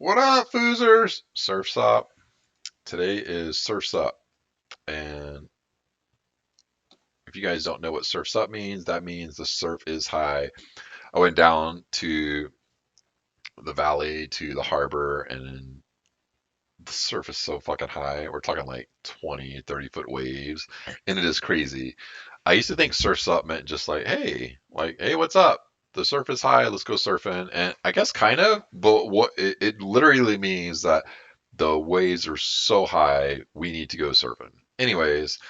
What up, Foosers? Surf's up. Today is Surf's Up. And if you guys don't know what Surf's Up means, that means the surf is high. I went down to the valley to the harbor, and the surf is so fucking high. We're talking like 20, 30-foot waves, and it is crazy. I used to think Surf's Up meant just like, hey, what's up? The surf is high, let's go surfing. And I guess kind of, but what it literally means that the waves are so high, we need to go surfing. Anyways,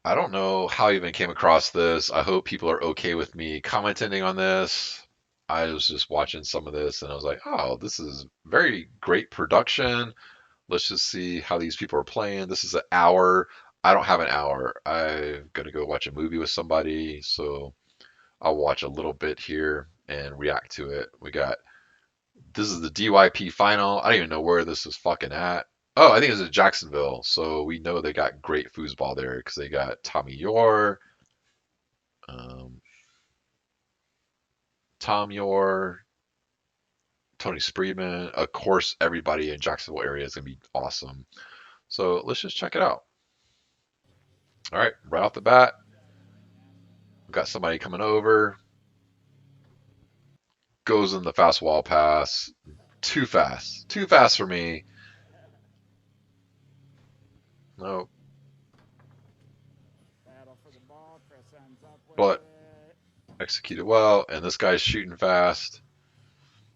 I don't know how I even came across this. I hope people are okay with me commenting on this. I was just watching some of this and I was like, oh, this is very great production. Let's just see how these people are playing. This is an hour. I don't have an hour. I'm gonna go watch a movie with somebody, so I'll watch a little bit here and react to it. This is the DYP final. I don't even know where this is fucking at. Oh, I think it's in Jacksonville. So we know they got great foosball there because they got Tommy Yor, um, Tom Yor, Tony Spreedman. Of course, everybody in Jacksonville area is gonna be awesome. So let's just check it out. All right, right off the bat, we've got somebody coming over, goes in the fast wall pass. Too fast for me. No, but executed well, and this guy's shooting fast.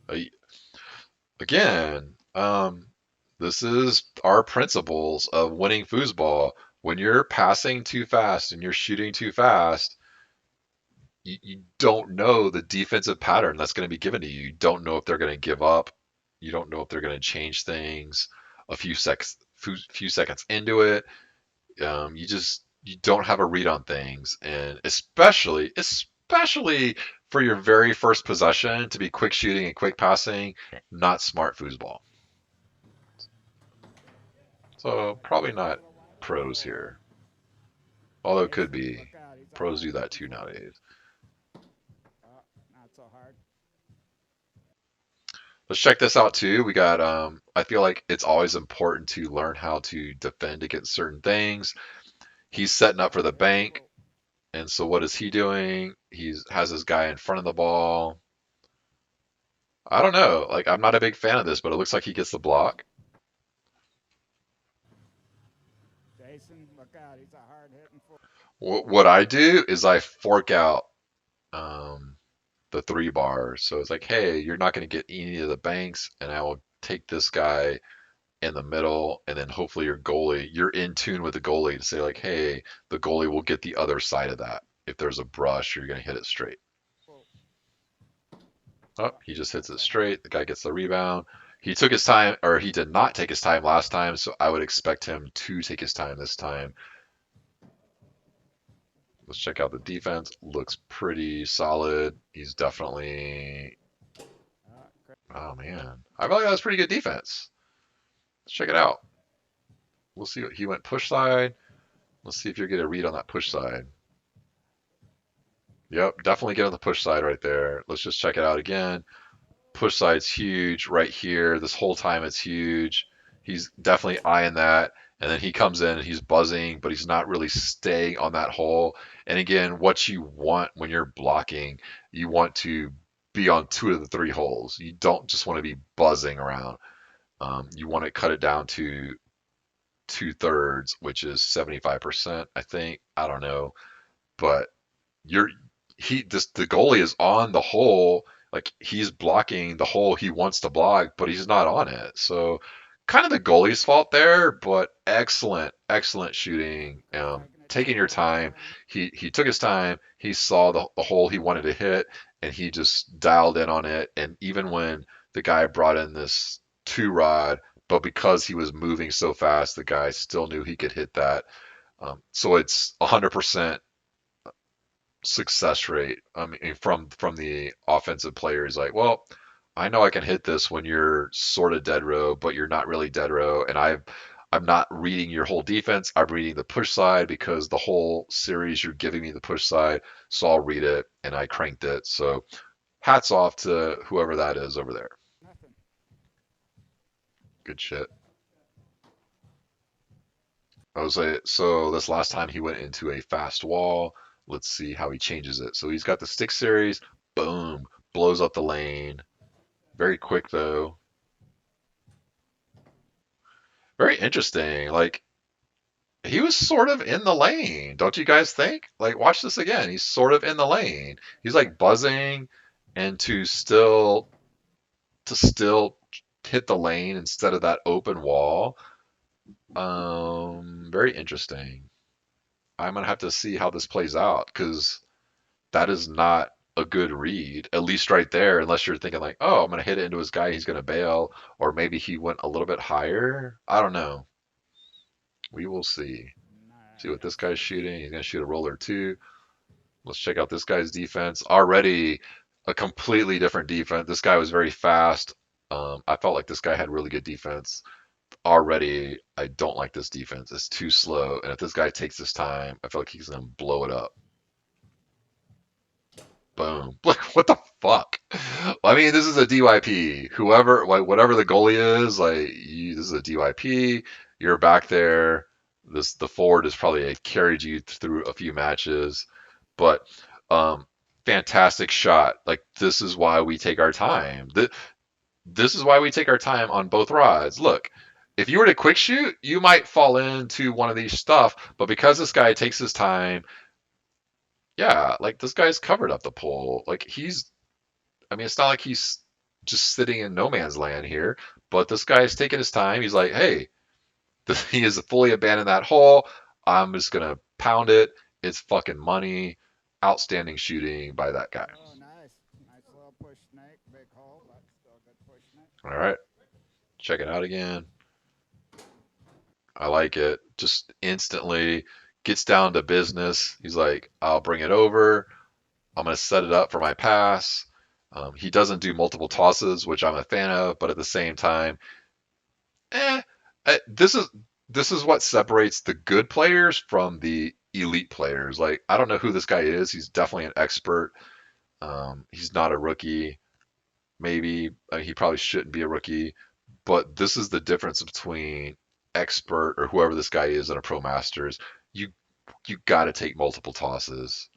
Uh, Again, this is our principles of winning foosball. When you're passing too fast and you're shooting too fast, you don't know the defensive pattern that's going to be given to you. You don't know if they're going to give up. You don't know if they're going to change things a few seconds into it. You don't have a read on things, and especially for your very first possession to be quick shooting and quick passing, not smart foosball. So probably not pros here, although it could be. Pros do that too nowadays. Let's check this out too. We got I feel like it's always important to learn how to defend against certain things. He's setting up for the bank, and so what is he doing? He's has his guy in front of the ball. I don't know. Like I'm not a big fan of this, but it looks like he gets the block. What I do is I fork out um, the 3 bar. So it's like, hey, you're not going to get any of the banks, and I will take this guy in the middle, and then hopefully you're in tune with the goalie to say like, hey, the goalie will get the other side of that. If there's a brush, you're going to hit it straight. Oh, he just hits it straight. The guy gets the rebound. He took his time, or he did not take his time last time, so I would expect him to take his time this time. Let's check out the defense. Looks pretty solid. He's definitely. Oh man, I feel like that was pretty good defense. Let's check it out. We'll see what he went push side. Let's see if you get a read on that push side. Yep, definitely get on the push side right there. Let's just check it out again. Push side's huge right here. This whole time it's huge. He's definitely eyeing that. And then he comes in and he's buzzing, but he's not really staying on that hole. And again, what you want when you're blocking, you want to be on 2 of the 3 holes. You don't just want to be buzzing around. You want to cut it down to 2/3, which is 75%, I think. I don't know, but you're the goalie is on the hole, like he's blocking the hole he wants to block, but he's not on it. So kind of the goalie's fault there, but excellent shooting. Taking your time. He took his time. He saw the hole he wanted to hit, and he just dialed in on it. And even when the guy brought in this 2 rod, but because he was moving so fast, the guy still knew he could hit that. So it's 100% success rate. I mean, from the offensive players, like, well, I know I can hit this when you're sort of dead row, but you're not really dead row, and I'm not reading your whole defense. I'm reading the push side because the whole series you're giving me the push side, so I'll read it, and I cranked it. So hats off to whoever that is over there. Good shit. I was like, so this last time he went into a fast wall. Let's see how he changes it. So he's got the stick series. Boom. Blows up the lane. Very quick though. Very interesting. Like he was sort of in the lane, don't you guys think? Like watch this again. He's sort of in the lane. He's like buzzing and to still hit the lane instead of that open wall. Very interesting. I'm gonna have to see how this plays out because that is not a good read, at least right there, unless you're thinking like, oh, I'm gonna hit it into his guy, he's gonna bail, or maybe he went a little bit higher. I don't know. We will see. See what this guy's shooting. He's gonna shoot a roller too. Let's check out this guy's defense. Already a completely different defense. This guy was very fast. I felt like this guy had really good defense. Already, I don't like this defense. It's too slow, and if this guy takes his time, I feel like he's gonna blow it up. Boom. Like, what the fuck? I mean, this is a DYP. Whoever, like, whatever the goalie is, like, this is a DYP. You're back there. The forward has probably carried you through a few matches, but um, fantastic shot. Like, this is why we take our time. This is why we take our time on both rods. Look, if you were to quick shoot, you might fall into one of these stuff, but because this guy takes his time, yeah, like this guy's covered up the pole. Like I mean, it's not like he's just sitting in no man's land here, but this guy's taking his time. He's like, hey, he has fully abandoned that hole. I'm just gonna pound it. It's fucking money. Outstanding shooting by that guy. Oh, nice. Nice little push snake. Big hole, but still a good push snake. All right, check it out again. I like it. Just instantly gets down to business. He's like, I'll bring it over. I'm going to set it up for my pass. He doesn't do multiple tosses, which I'm a fan of, but at the same time, eh, this is what separates the good players from the elite players. Like, I don't know who this guy is. He's definitely an expert. He's not a rookie. Maybe he probably shouldn't be a rookie, but this is the difference between expert or whoever this guy is and a pro masters. You you got to take multiple tosses.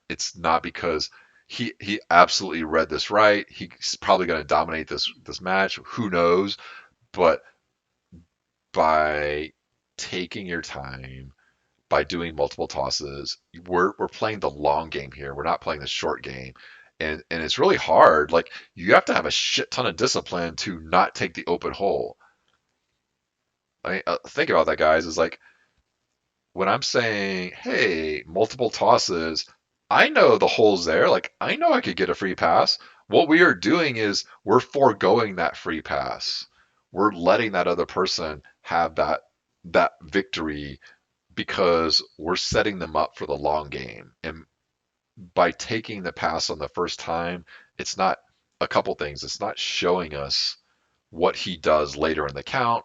It's not because he absolutely read this right. He's probably going to dominate this match. Who knows? But by taking your time, by doing multiple tosses, we're playing the long game here. We're not playing the short game. And it's really hard. Like you have to have a shit ton of discipline to not take the open hole. I mean, think about that, guys. Is like when I'm saying, hey, multiple tosses, I know the hole's there. Like, I know I could get a free pass. What we are doing is we're foregoing that free pass. We're letting that other person have that victory because we're setting them up for the long game. And by taking the pass on the first time, it's not a couple things. It's not showing us what he does later in the count,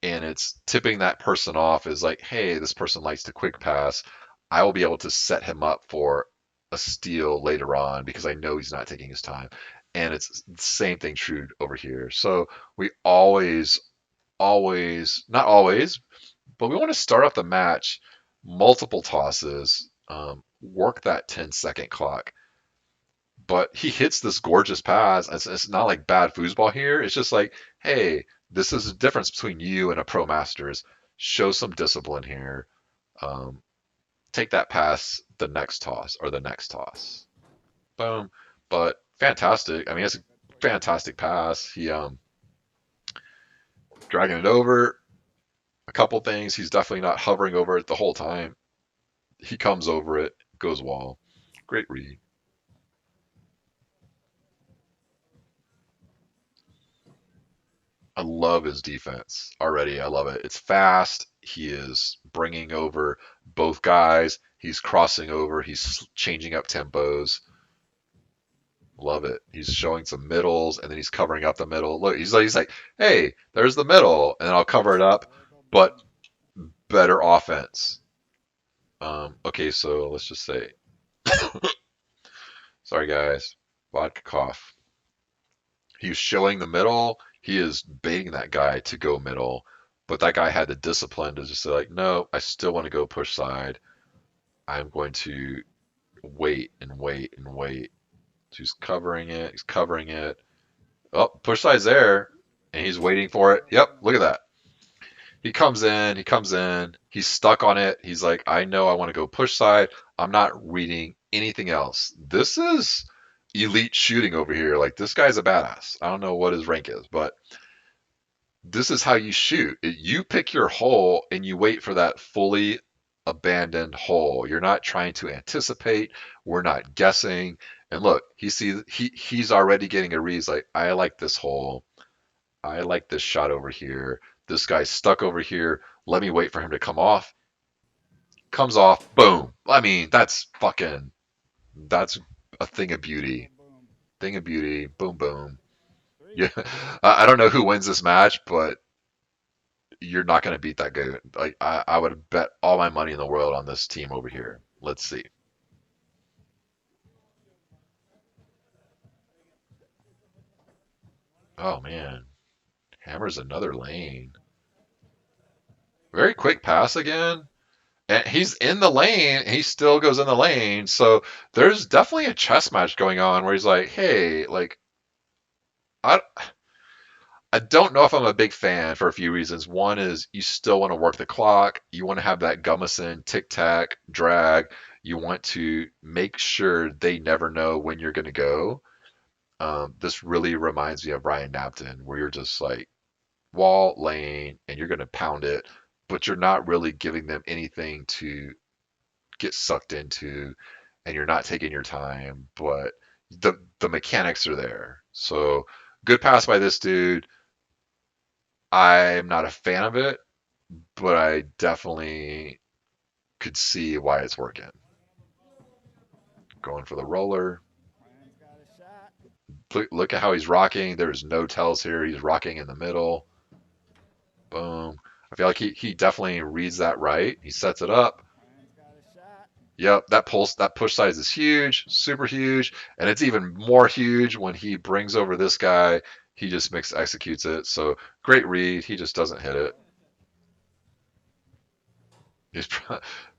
and it's tipping that person off as like, hey, this person likes to quick pass. I will be able to set him up for a steal later on because I know he's not taking his time. And it's the same thing true over here. So we always, not always, but we want to start off the match multiple tosses, work that 10-second clock. But he hits this gorgeous pass. It's not like bad foosball here. It's just like, hey, this is the difference between you and a pro masters. Show some discipline here. Um, take that pass the next toss or the next toss. Boom. But fantastic. I mean, it's a Good push snake. fantastic pass. He dragging it over. A couple things. He's definitely not hovering over it the whole time. He comes over it, goes wall. Great read. I love his defense already. I love it. It's fast. He is bringing over both guys. He's crossing over. He's changing up tempos. Love it. He's showing some middles and then he's covering up the middle. Look, he's like, hey, there's the middle, and then I'll cover it up, Wiggle but ball. better offense. Okay, so let's just say, sorry guys, vodka cough. He was showing the middle. He is baiting that guy to go middle, but that guy had the discipline to just say like, no, I still want to go push side. I'm going to wait and wait and wait. So he's covering it. He's covering it. Oh, push side's there, and he's waiting for it. Yep, look at that. He comes in. He comes in. He's stuck on it. He's like, I know I want to go push side. I'm not reading anything else. This is elite shooting over here. Like this guy's a badass. I don't know what his rank is, but this is how you shoot. You pick your hole and you wait for that fully abandoned hole. You're not trying to anticipate. We're not guessing. And look, he's already getting a read. He's like, I like this hole. I like this shot over here. This guy's stuck over here. Let me wait for him to come off. Comes off. Boom. I mean, that's a thing of beauty. Boom, boom. Thing of beauty. Boom, boom. Three. Yeah. I don't know who wins this match, but you're not going to beat that guy. Like I would bet all my money in the world on this team over here. Let's see. Oh man, hammers another lane. Very quick pass again. And he's in the lane. He still goes in the lane. So there's definitely a chess match going on where he's like, hey, like I I don't know if I'm a big fan for a few reasons. One is you still want to work the clock. You want to have that Gummison tic tac drag. You want to make sure they never know when you're going to go. This really reminds me of Ryan Napton, where you're just like wall lane and you're going to pound it, but you're not really giving them anything to get sucked into, and you're not taking your time. But the mechanics are there. So good pass by this dude. I'm not a fan of it, but I definitely could see why it's working. Going for the roller. Ryan's got a shot. Look at how he's rocking. There's no tells here. He's rocking in the middle. Boom. I feel like he definitely reads that right. He sets it up. Ryan's got a shot. Yep, that push size is huge, super huge, and it's even more huge when he brings over this guy. He just mix executes it. So great read. He just doesn't hit it. He's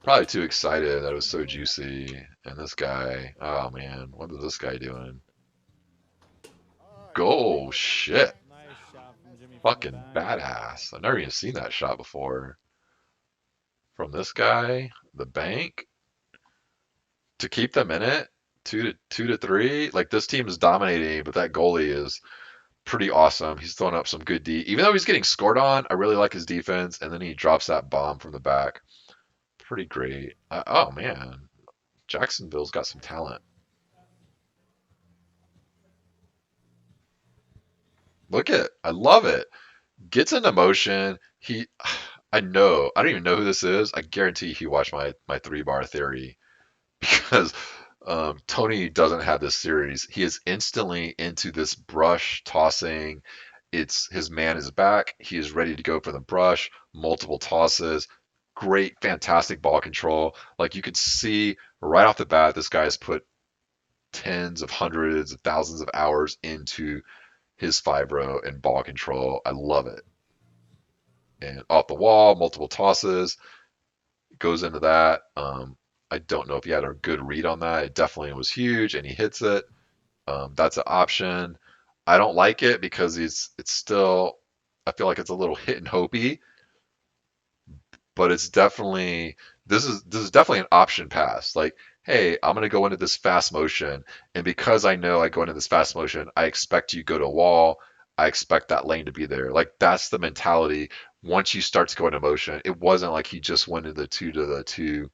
probably too excited that it was so juicy. And this guy, oh man, what is this guy doing? Oh, Jimmy Go with the shit. bank. Nice shot from Jimmy from the Fucking bank. badass. I've never even seen that shot before. From this guy, the bank, to keep them in it, 2-3. Like this team is dominating, but that goalie is pretty awesome. He's throwing up some good D. Even though he's getting scored on, I really like his defense. And then he drops that bomb from the back. Pretty great. Oh man, Jacksonville's got some talent. Look at, I love it. Gets into motion. I don't even know who this is. I guarantee he watched my 3 bar theory because Tony doesn't have this series. He is instantly into this brush tossing. It's his man is back. He is ready to go for the brush. Multiple tosses. Great, fantastic ball control. Like you could see right off the bat, this guy has put tens of hundreds of thousands of hours into his fibro and ball control. I love it. And off the wall, multiple tosses goes into that. I don't know if he had a good read on that. It definitely was huge, and he hits it. That's an option. I don't like it because it's still. I feel like it's a little hit and hopey, but it's definitely this is definitely an option pass. Like, hey, I'm gonna go into this fast motion, and because I know I go into this fast motion, I expect you to go to a wall. I expect that lane to be there. Like that's the mentality. Once you start to go into motion, it wasn't like he just went to the two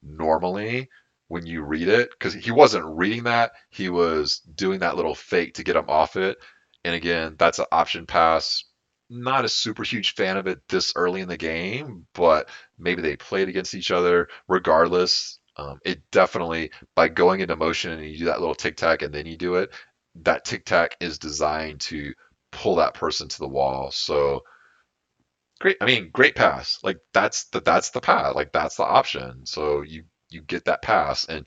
normally when you read it because he wasn't reading that. He was doing that little fake to get him off it. And again, that's an option pass. Not a super huge fan of it this early in the game, but maybe they played against each other. Regardless, it definitely, by going into motion and you do that little tic tac and then you do it, that tic tac is designed to pull that person to the wall. So great. I mean, great pass. Like that's the pass. Like that's the option. So you get that pass, and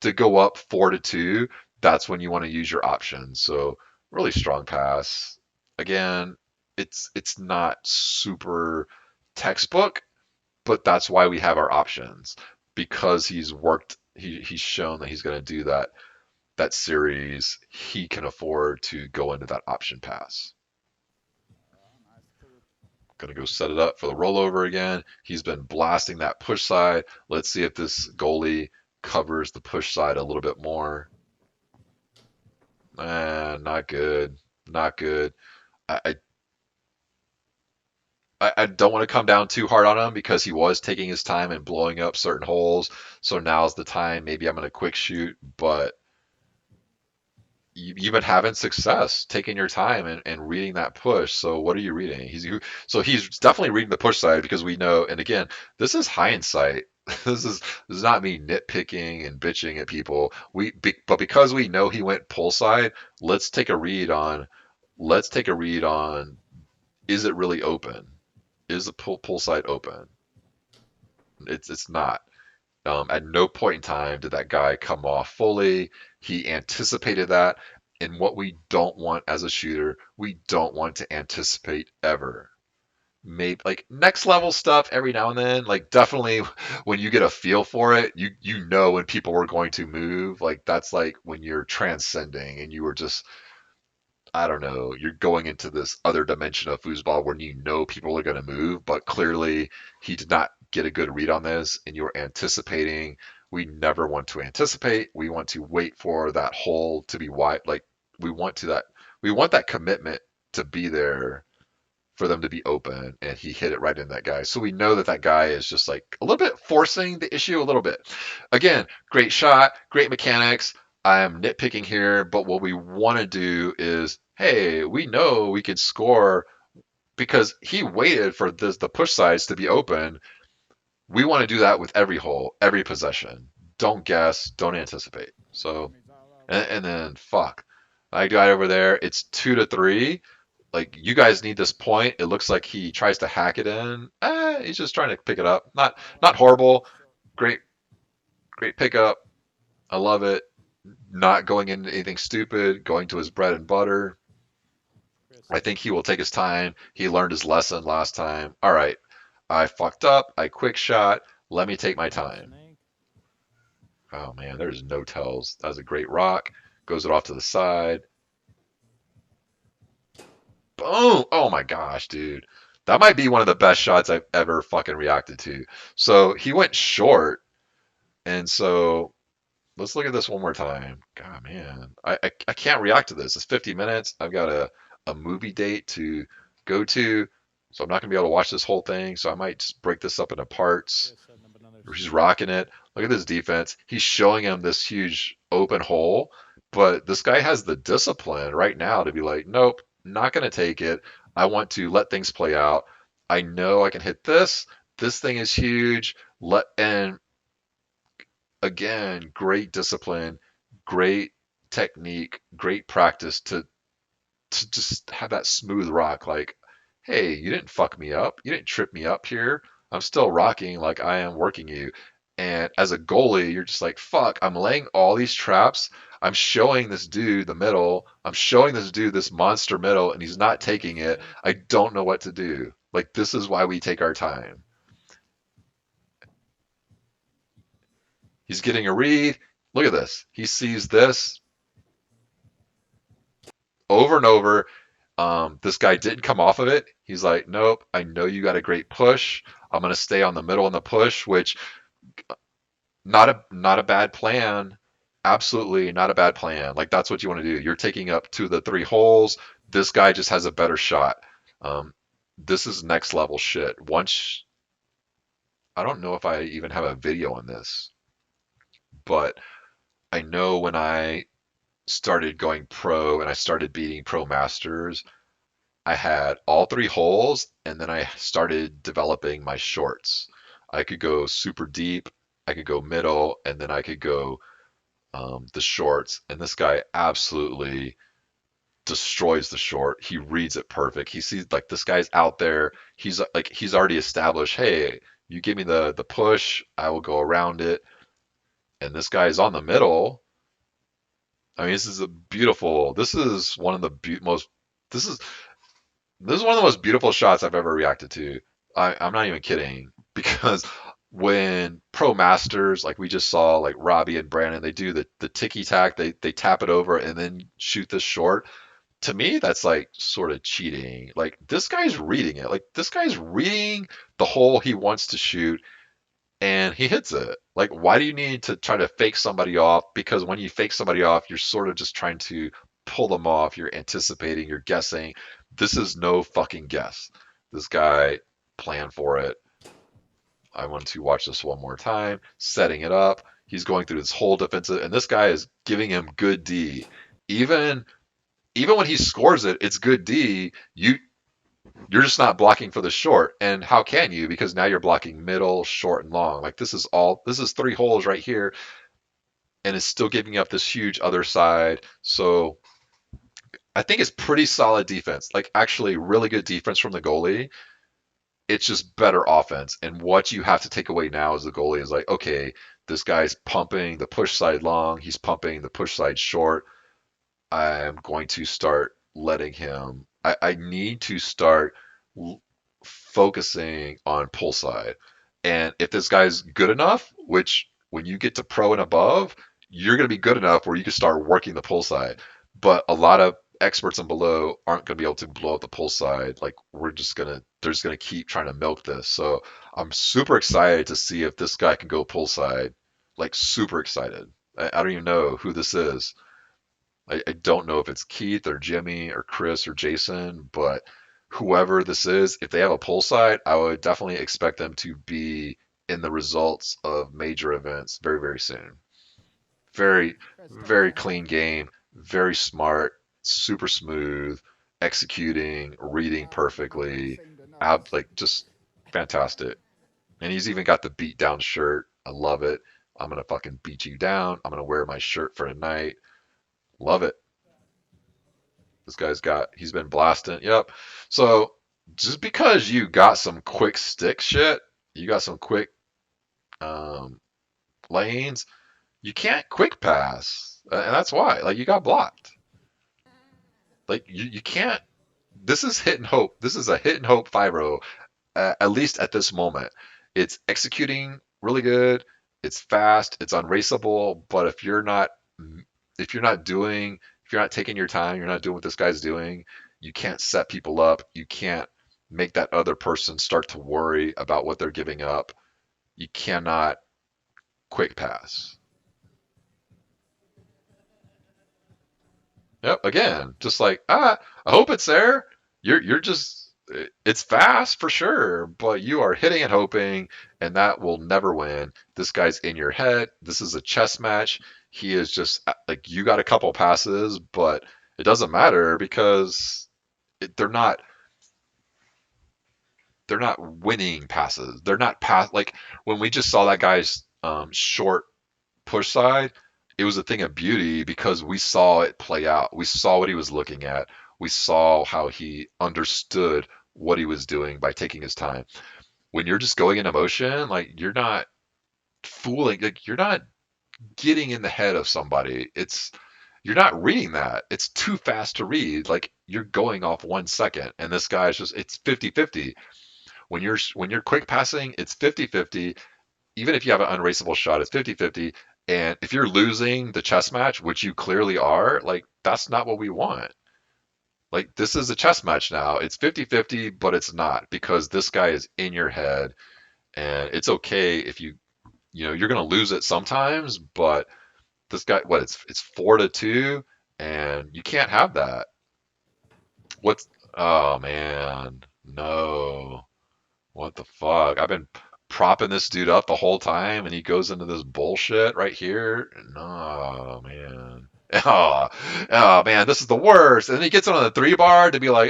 to go up 4-2, that's when you want to use your option. So really strong pass. Again, it's not super textbook, but that's why we have our options because he's shown that he's going to do that series. He can afford to go into that option pass. Nice two. Going to go set it up for the rollover again. He's been blasting that push side. Let's see if this goalie covers the push side a little bit more. Not good. Not good. I, I don't want to come down too hard on him because he was taking his time and blowing up certain holes. So now's the time. Maybe I'm going to quick shoot, but you've been having success taking your time and reading that push. So what are you reading? He's definitely reading the push side because we know. And again, this is hindsight. This is not me nitpicking and bitching at people. But because we know he went pull side, let's take a read on. Let's take a read on. Is it really open? Is the pull side open? It's not. At no point in time did that guy come off fully. He anticipated that. And what we don't want as a shooter, we don't want to anticipate ever. Maybe like next level stuff every now and then, like definitely when you get a feel for it, you know when people were going to move. Like that's like when you're transcending and you were just I don't know, you're going into this other dimension of foosball where you know people are going to move, but clearly he did not get a good read on this, and you're anticipating. We never want to anticipate. We want to wait for that hole to be wide. Like we want to that. We want that commitment to be there for them to be open, and he hit it right in that guy. So we know that that guy is just like a little bit forcing the issue a little bit. Again, great shot, great mechanics. I'm nitpicking here, but what we want to do is, hey, we know we could score because he waited for the push sides to be open. We want to do that with every hole, every possession. Don't guess, don't anticipate. So, Jimmy's all over and it. then fuck, I got over there. It's 2-3. Like you guys need this point. It looks like he tries to hack it in. He's just trying to pick it up. Not horrible. Short. Great great pickup. I love it. Not going into anything stupid. Going to his bread and butter. Chris, I think he will take his time. He learned his lesson last time. All right, I fucked up. I quick shot. Let me take my time. Snake. Oh man, there's no tells. That was a great rock. Goes it off to the side. Boom! Oh my gosh, dude. That might be one of the best shots I've ever fucking reacted to. So he went short, and so let's look at this one more time. God, man, I can't react to this. It's 50 minutes. I've got a movie date to go to, so I'm not gonna be able to watch this whole thing. So I might just break this up into parts. Chris setting up another He's snake. rocking it. Look at this defense. He's showing him this huge open hole, but this guy has the discipline right now to be like, nope, not going to take it. I want to let things play out. I know I can hit this. This thing is huge. And again, great discipline, great technique, great practice to just have that smooth rock. Like, hey, you didn't fuck me up. You didn't trip me up here. I'm still rocking like I am working you. And as a goalie, you're just like, fuck, I'm laying all these traps. I'm showing this dude the middle. I'm showing this dude this monster middle, and he's Setting not up another taking it. snake. I don't know what to do. Like, this is why we take our time. He's getting a read. Look at this. He sees this over and over. This guy didn't come off of it. He's like, nope, I know you got a great push. I'm gonna stay on the middle in the push, which not a bad plan. Absolutely not a bad plan. Like that's what you want to do. You're taking up 2 of the 3 holes. This guy just has a better shot. Um, this is next level shit. Once I don't know if I even have a video on this, but I know when I started going pro and I started beating pro masters, I had all 3 holes, and then I started developing my shorts. I could go super deep, I could go middle, and then I could go the shorts. And this guy absolutely destroys the short. He reads it perfect. He sees like this guy's out there. He's already established. Hey, you give me the push, I will go around it. And this guy's on the middle. I mean, this is a beautiful. This is one of the most. This is This is one of the most beautiful shots I've ever reacted to. I'm not even kidding because when pro masters like we just saw like Robbie and Brandon, they do the ticky tack, they tap it over and then shoot this short. To me, that's like sort of cheating. Like this guy's reading it. Like this guy's reading the hole he wants to shoot and he hits it. Like, why do you need to try to fake somebody off? Because when you fake somebody off, you're sort of just trying to pull them off. You're anticipating, you're guessing. This is no fucking guess. This guy planned for it. I want to watch this one more time, setting it up. He's going through this whole defensive, and this guy is giving him good D. Even even when he scores it, it's good D. You're just not blocking for the short. And how can you? Because now you're blocking middle, short, and long. Like this is three holes right here, and it's still giving up this huge other side. So I think it's pretty solid defense. Like actually really good defense from the goalie. It's just better offense. And what you have to take away now as the goalie is like, okay, this guy's pumping the push side long, he's pumping the push side short. I'm going to start letting him. I need to start focusing on pull side. And if this guy's good enough, which when you get to pro and above, you're going to be good enough where you can start working the pull side. But a lot of experts and below aren't going to be able to blow up the pull side. Like they're just going to keep trying to milk this. So I'm super excited to see if this guy can go pull side. Like super excited. I don't even know who this is. I don't know if it's Keith or Jimmy or Chris or Jason, but whoever this is, if they have a pull side, I would definitely expect them to be in the results of major events very, very soon. Very, Chris very Thompson. clean game, very smart, super smooth, executing, reading He perfectly, seemed to out notice. like just fantastic. And he's even got the beat down shirt. I love it. I'm gonna fucking beat you down. I'm gonna wear my shirt for tonight. Love it. He's been blasting. Yep. So just because you got some quick stick shit, you got some quick um, lanes, you can't quick pass. And that's why. Like, you got blocked. Like, you can't. This is hit and hope. This is a hit and hope 5-0, at least at this moment. It's executing really good. It's fast. It's unraceable. But if you're not doing, if you're not taking your time, you're not doing what this guy's doing, you can't set people up. You can't make that other person start to worry about what they're giving up. You cannot quick pass. Yep. Again, just like I hope it's there. You're just it's fast for sure, but you are hitting and hoping, and that will never win. This guy's in your head. This is a chess match. He is just like you got a couple passes, but it doesn't matter because they're not winning passes. They're not pass like when we just saw that guy's short push side, it was a thing of beauty because we saw it play out. We saw what he was looking at. We saw how he understood what he was doing by taking his time. When you're just going in emotion, like you're not fooling, like you're not getting in the head of somebody. You're not reading that. It's too fast to read. Like you're going off 1 second and this guy's just it's 50-50. When you're quick passing, it's 50-50. Even if you have an unraceable shot, it's 50-50. And if you're losing the chess match, which you clearly are, like that's not what we want. Like this is a chess match now. It's 50-50, but it's not because this guy is in your head and it's okay if you're going to lose it sometimes, but this guy it's 4-2 and you can't have that. What's oh man. No. What the fuck? I've been propping this dude up the whole time, and he goes into this bullshit right here. No, man. Oh, man, this is the worst. And then he gets on the 3 bar to be like,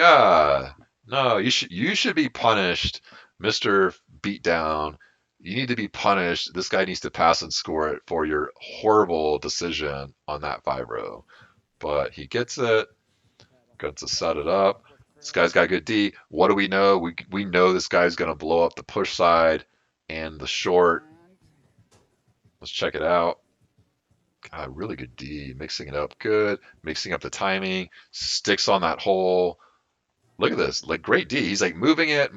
no, you should be punished, Mister Beatdown. You need to be punished. This guy needs to pass and score it for your horrible decision on that 5-row. But he gets it. Got to set it up. With This guy's Chris. got good D. What do we know? We know this guy's gonna blow up the push side and the short. And Let's check it out. God, really good D. Mixing it up good. Mixing up the timing. Sticks on that hole. Look at this, like great D. He's like moving it,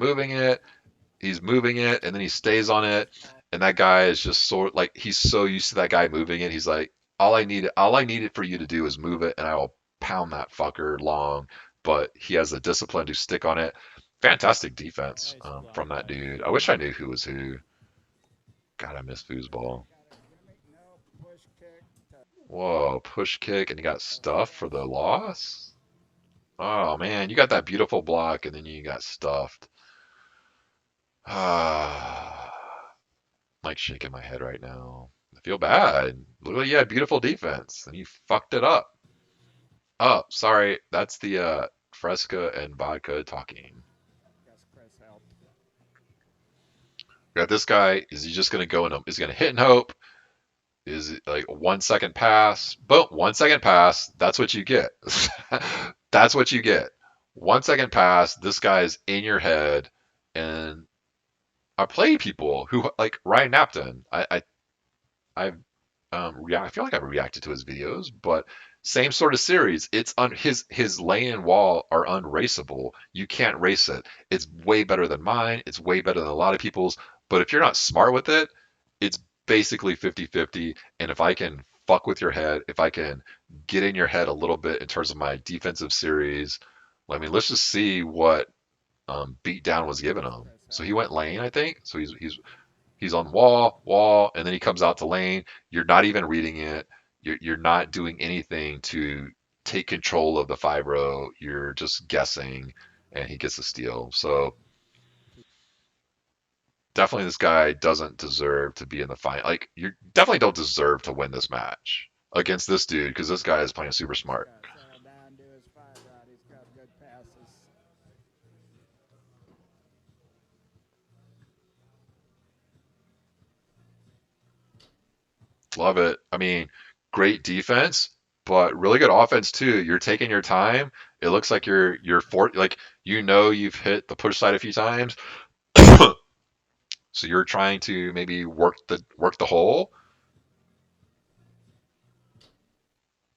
he's moving it, and then he stays on it. And that guy is just sort like he's so used to that guy moving it. He's like, all I needed for you to do is move it, and I will pound that fucker long. But he has the discipline to stick on it. Fantastic defense Nice block from that by dude. I wish I Fooser. knew who was who. God, I miss foosball. Got a gimmick, no push kick to Whoa, push kick, and you got stuff for the FooserX. loss. Oh man, you got that beautiful block, and then you got stuffed. Ah, like shaking my head right now. I feel bad. Look like you had beautiful defense, and you fucked it up. Oh, sorry, that's the Fresca and vodka talking. Guess Chris helped. Got this guy. Is he just gonna go in? Is he gonna hit and hope? Is it like a 1 second pass? Boom, 1 second pass. That's what you get. That's what you get. 1 second pass. This guy's in your head, and I play people who like Ryan Napton. I I feel like I've reacted to his videos, but same sort of series. It's his lane and wall are unraceable. You can't race it. It's way better than mine. It's way better than a lot of people's. But if you're not smart with it, it's basically 50-50. And if I can fuck with your head, if I can get in your head a little bit in terms of my defensive series, I mean, let's just see what beat down was given Guess him. Chris So he helped. went lane, I think. So he's on wall, and then he comes out to lane. You're not even reading it. You're not doing anything to take control of the 5 row. You're just guessing, and he gets a steal. So definitely, this guy doesn't deserve to be in the final. Like you definitely don't deserve to win this match against this dude because this guy is playing super Just smart. gotta settle down, do his 5 rod. He's got good passes. Love it. I mean, great defense, but really good offense too. You're taking your time. It looks like like you've hit the push side a few times. So you're trying to maybe work the hole,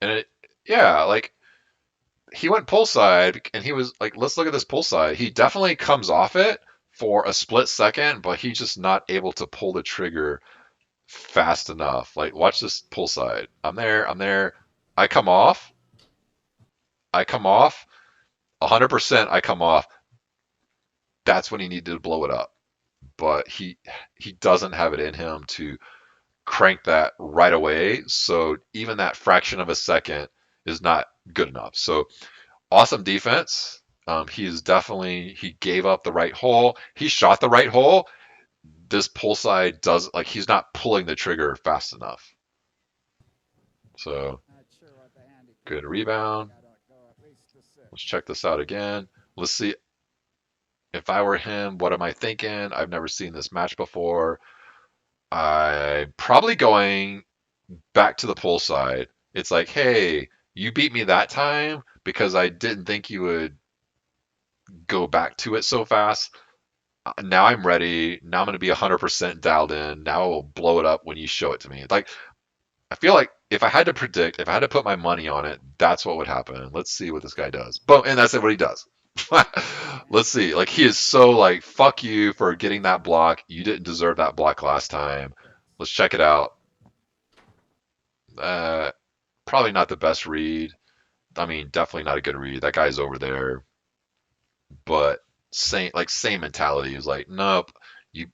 and yeah, like he went pull side, and he was like, let's look at this pull side. He definitely comes off it for a split second, but he's just not able to pull the trigger fast enough. Like watch this pull side. I'm there. I come off. I come off. 100% I come off. That's when he needed to blow it up. But he doesn't have it in him to crank that right away. So even that fraction of a second is not good enough. So awesome defense. He gave up the right hole. He shot the right hole. This pull side does like he's not pulling the trigger fast enough. So Not sure what the handicap good is, but I rebound. gotta go at least to Let's 6. check this out again. Let's see if I were him. What am I thinking? I've never seen this match before. I'm probably going back to the pull side. It's like, hey, you beat me that time because I didn't think you would go back to it so fast. Now I'm ready. Now I'm going to be 100% dialed in. Now I will blow it up when you show it to me. Like, I feel like if I had to predict, if I had to put my money on it, that's what would happen. Let's see what this guy does. Boom, and that's what he does. Let's see. Like, he is so like, fuck you for getting that block. You didn't deserve that block last time. 6. Let's check it out. Uh, Probably not the best read. I mean, definitely not a good read. That guy's over there, but same mentality. Is like, nope, you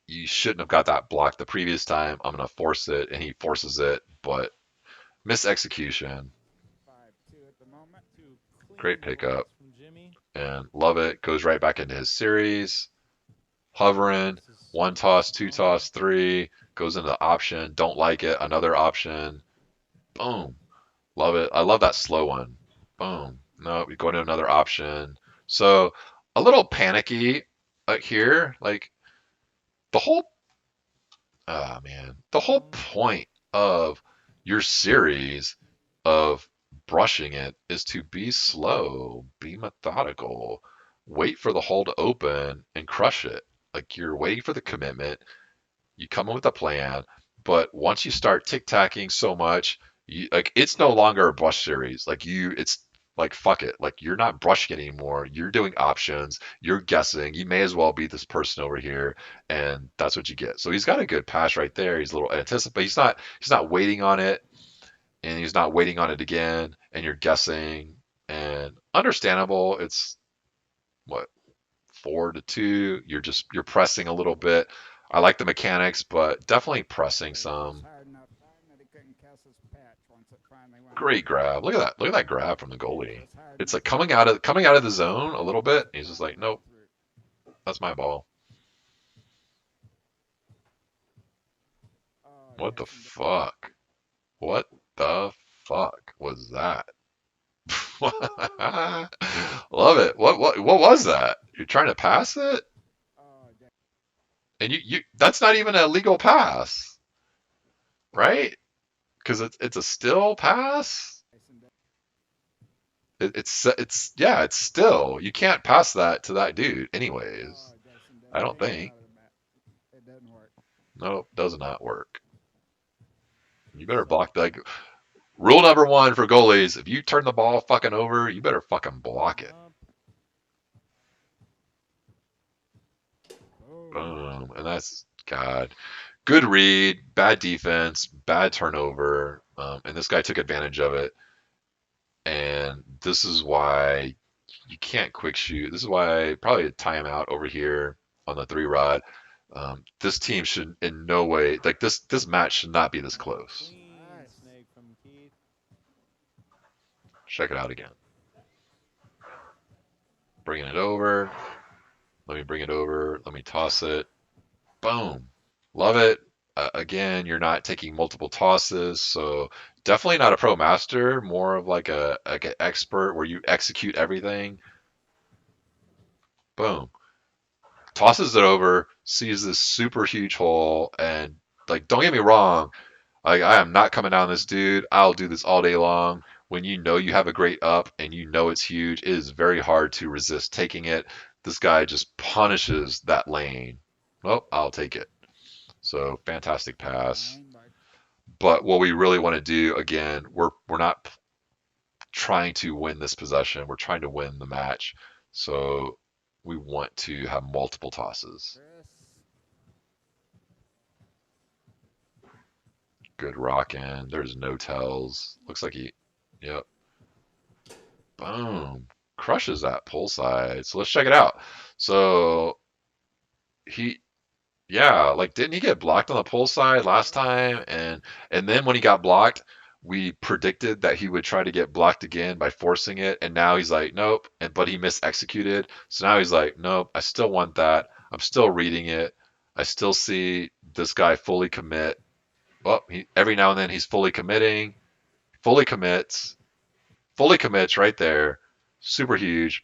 you shouldn't have got that block the previous time. I'm gonna force it, and he forces it, but miss execution. 5-2 at the moment. Two Great clean pickup blocks from Jimmy. and love it. Goes right back into his series. Hovering, This is one toss, two small. toss, three. Goes into the option. Don't like it. Another option. Boom. Love it. I love that slow one. Boom. No, we go to another option. So a little panicky here. Like the whole, ah man, the whole point of your series of brushing it is to be slow, be methodical, wait for the hole to open and crush it. Like you're waiting for the commitment. You come in with a plan, but once you start tic tacking so much, like it's no longer a brush series. Like it's Like fuck it. Like you're not brushing it anymore. You're doing options. You're guessing. You may as well be this person over here, and that's what you get. So he's got a good pass right there. He's a little anticipate. He's not waiting on it, and he's not waiting on it again, and you're guessing. And understandable. It's what 4-2. You're pressing a little bit. I like the mechanics, but definitely pressing It was just some. hard enough that he couldn't cast his patch once it finally went Great over. grab. Look at that. Look at that grab from the It was goalie. just hard It's enough like that coming out of the he couldn't zone a cast little it bit. once it He's just finally like, went nope, through. that's my ball. Oh, What the Jason, fuck? What the fuck was that? Love it. What was that? You're trying to pass it? oh, And you that's not even a legal pass, right? Because it's a still pass. Jason, It's yeah, it's still. You can't pass that to that dude anyways. oh, Jason I didn't don't make it think. out of the mat. It didn't work. Nope, does not work. You better So, block like rule number one for goalies, if you turn the ball fucking over, you better fucking block it. up. Boom. Boom. And that's God. Good read, bad defense, bad turnover. And this guy took advantage of it. And this is why you can't quick shoot. This is why probably a timeout over here on the three rod. This team should in no way like this match should not be this close. Clean Nice. snake from Keith. Check it out again. Bringing it over. Let me bring it over. Let me toss it. Boom. Love it. Again, you're not taking multiple tosses, so definitely not a pro master. More of like an expert where you execute everything. Boom. Tosses it over, sees this super huge hole, and like, don't get me wrong, like I am not coming down this dude. I'll do this all day long. When you know you have a great up and you know it's huge, it is very hard to resist taking it. This guy just punishes that lane. Well, I'll take it. So fantastic pass. Fine, but But what we really want to do, again, we're not trying to win this possession. We're trying to win the match. So we want to have multiple tosses. Chris. Good rocking. There's no tells. Looks like yep. Boom. Crushes that pull side. So let's check it out. So he, yeah, like didn't he get blocked on the pull side last time? And then when he got blocked, we predicted that he would try to get blocked again by forcing it, and now he's like, nope. And but he misexecuted. So now he's like, nope, I still want that. I'm still reading it. I still see this guy fully commit. Well, every now and then he's fully committing, fully commits, fully commits right there. Super huge.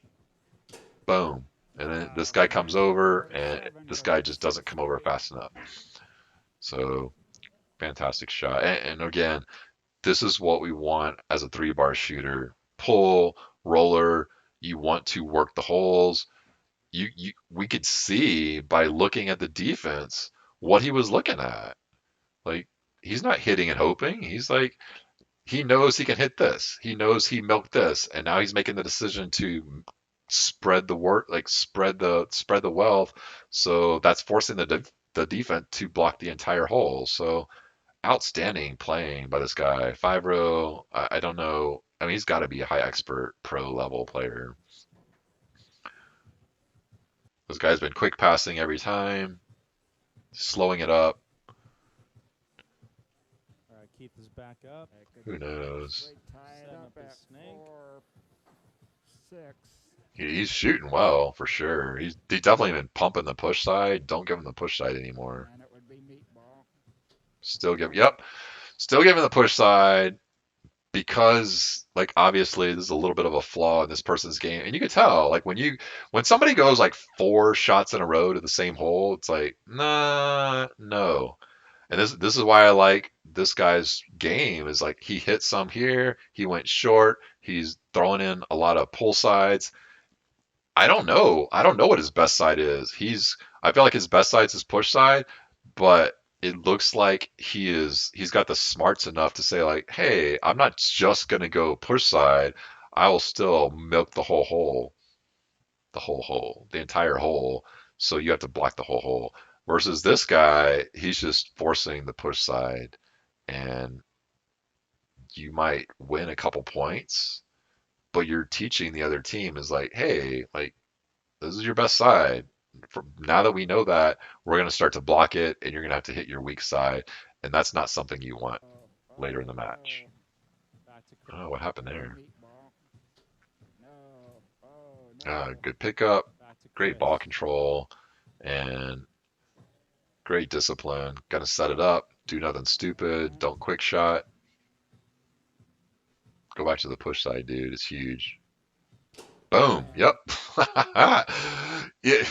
Boom. And then this guy comes over, and 47 this guy just Chris. doesn't come over fast enough. So fantastic shot. And again, this is what we want as a three bar shooter. Pull, roller. You want to work the holes. We could see by looking at the defense what he was looking at. Like he's not hitting and hoping. He's like he knows he can hit this. He knows he milked this, and now he's making the decision to spread the work, like spread the wealth. So that's forcing the defense to block the entire hole. So outstanding playing by this guy. 5-row, I don't know. I mean, he's got to be a high expert pro level player. This guy's been quick passing every time, slowing it up. All right, Keith is back up. That could Who knows? actually tie it Setting up up his at snake. 4-6. He's shooting well for sure. He's definitely been pumping the push side. Don't give him the push side anymore. And it would be meatball. Yep, still giving the push side because like obviously this is a little bit of a flaw in this person's game, and you can tell like when somebody goes like four shots in a row to the same hole, it's like nah, no. And this is why I like this guy's game is like he hit some here, he went short, he's throwing in a lot of pull sides. I don't know. I don't know what his best side is. I feel like his best side is his push side, but it looks like he's got the smarts enough to say like, "Hey, I'm not just going to go push side. I will still milk the entire hole. So you have to block the whole hole. Versus this guy, he's just forcing the push side, and you might win a couple points, but you're teaching the other team is like, hey, like this is your best side. Now that we know that, we're going to start to block it, and you're going to have to hit your weak side, and that's not something you want later in the match. Back to Oh, what happened no there? meatball. No. Oh no. Good pickup, back to great Chris. ball control, and great discipline. Gonna set it up, do nothing stupid, don't quick shot. Go back to the push side, dude. It's huge. Boom. Man. Yep. Yeah.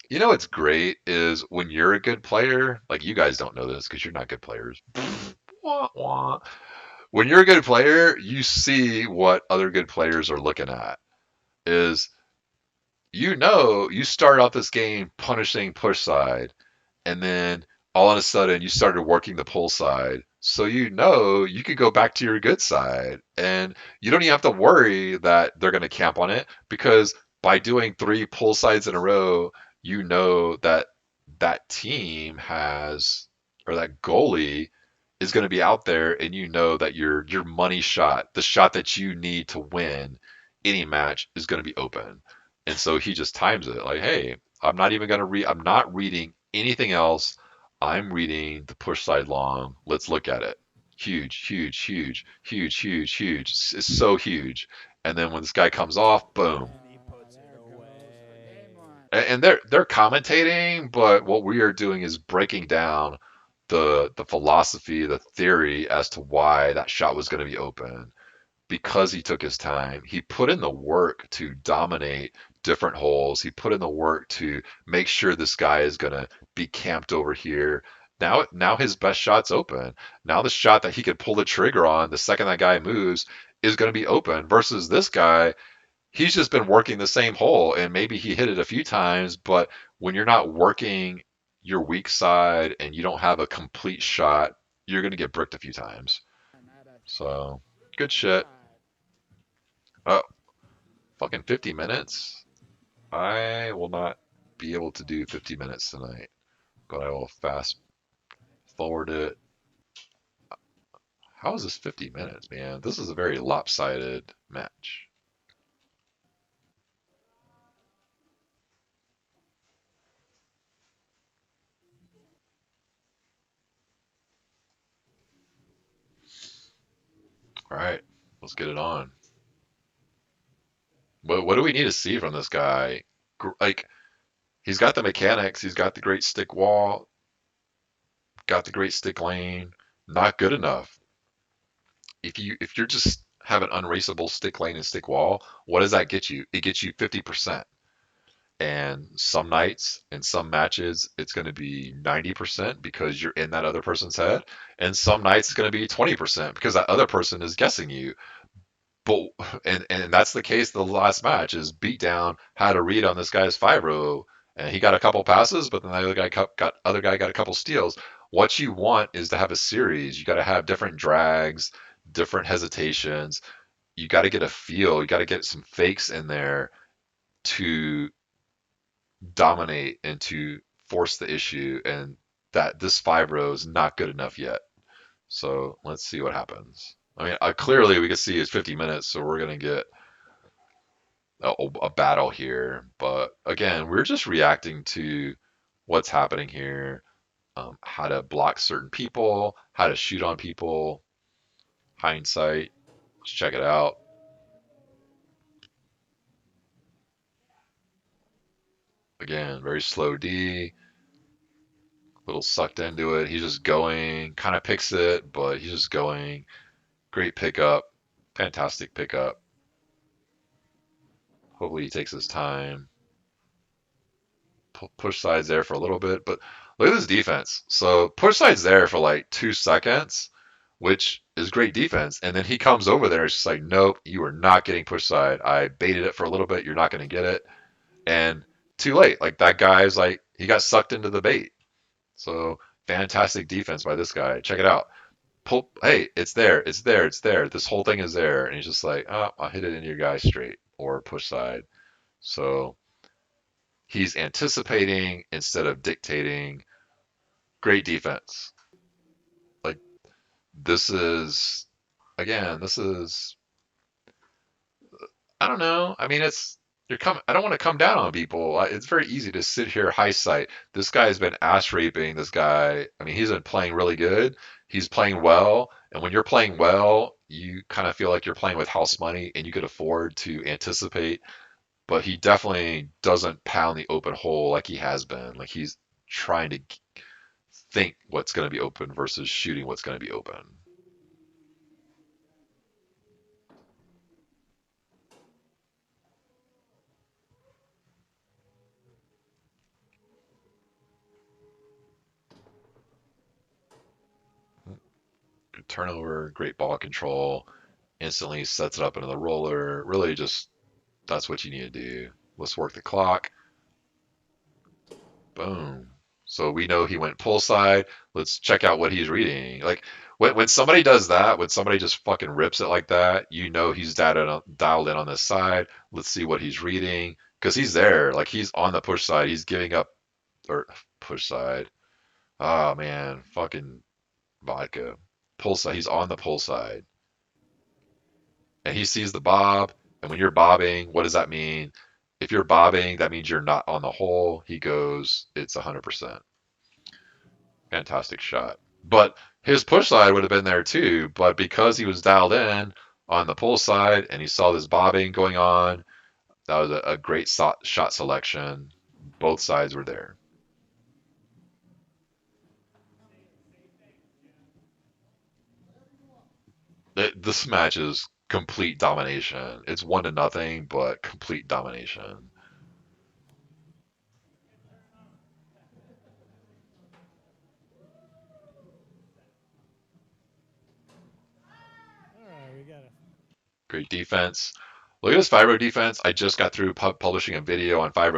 You know what's great is when you're a good player, like you guys don't know this because you're not good players. Wah, wah. When you're a good player, you see what other good players are looking at. Is you start out this game punishing push side, and then all of a sudden you started working the pull side. So you could go back to your good side, and you don't even have to worry that they're going to camp on it because by doing three pull sides in a row, you know that that team has or that goalie is going to be out there, and you know that your money shot, the shot that you need to win any match, is going to be open. And so he just times it like, hey, I'm not even going to read. I'm not reading anything else. I'm reading the push side long. Let's look at it. Huge, huge, huge, huge, huge, huge. It's so huge. And then when this guy comes off, boom. And he puts it There goes for game away. one. And they're commentating, but what we are doing is breaking down the philosophy, the theory as to why that shot was going to be open because he took his time. He put in the work to dominate different holes. He put in the work to make sure this guy is going to be camped over here. Now his best shot's open. Now the shot that he could pull the trigger on the second that guy moves is going to be open versus this guy. He's just been working the same hole and maybe he hit it a few times, but when you're not working your weak side and you don't have a complete shot, you're going to get bricked a few times. At a So, good other shit. side. Oh, fucking 50 minutes? I will not be able to do 50 minutes tonight, but I will fast forward it. How is this 50 minutes, man? This is a very lopsided match. All right, let's get it on. What do we need to see from this guy? Like, he's got the mechanics, he's got the great stick wall, got the great stick lane. Not good enough. If you're just have an unraceable stick lane and stick wall, what does that get you? It gets you 50%. And some nights in some matches, it's going to be 90% because you're in that other person's head. And some nights it's going to be 20% because that other person is guessing you. But and that's the case. The last match is beatdown had a read on this guy's 5-row, and he got a couple passes, but then the other guy got a couple steals. What you want is to have a series. You got to have different drags, different hesitations. You got to get a feel. You got to get some fakes in there to dominate and to force the issue. And that this 5-row is not good enough yet. So let's see what happens. I mean, clearly we can see it's 50 minutes, so we're gonna get a battle here. But again, we're just reacting to what's happening here, how to block certain people, how to shoot on people. Hindsight. Let's check it out. Again, very slow D, little sucked into it. He's just going, kind of picks it, but he's just going. Great pickup, fantastic pickup. Hopefully he takes his time. Push side's there for a little bit, but look at this defense. So push side's there for like 2 seconds, which is great defense. And then he comes over there. It's just like, nope, you are not getting push side. I baited it for a little bit. You're not going to get it. And too late. Like that guy's like, he got sucked into the bait. So fantastic defense by this guy. Check it out. pull. Hey, it's there. It's there. It's there. This whole thing is there. And he's just like, oh, I'll hit it into your guy straight or push side. So he's anticipating instead of dictating. Great defense. Like this is again, this is I don't know. I mean, it's you're coming. I don't want to come down on people. It's very easy to sit here high sight. This guy's been ass raping. This guy. I mean, he's been playing really good. He's playing well, and when you're playing well, you kind of feel like you're playing with house money, and you could afford to anticipate. But he definitely doesn't pound the open hole like he has been. Like he's trying to think what's going to be open versus shooting what's going to be open. Good turnover, great ball control, instantly sets it up into the roller. Really, just that's what you need to do. Let's work the clock. Boom. So we know he went pull side. Let's check out what he's reading. Like when somebody does that, when somebody just fucking rips it like that, you know he's dialed in on this side. Let's see what he's reading because he's there. Like he's on the push side. He's giving up or push side. Oh man, fucking vodka. Pull side. He's on the pull side. And he sees the bob. And when you're bobbing, what does that mean? If you're bobbing, that means you're not on the hole. He goes, it's 100%. Fantastic shot. But his push side would have been there too. But because he was dialed in on the pull side and he saw this bobbing going on, that was a great shot selection. Both sides were there. This match is complete domination. It's 1-0, but complete domination. All right, we got a Great defense. Look at this 5 defense. I just got through publishing a video on 5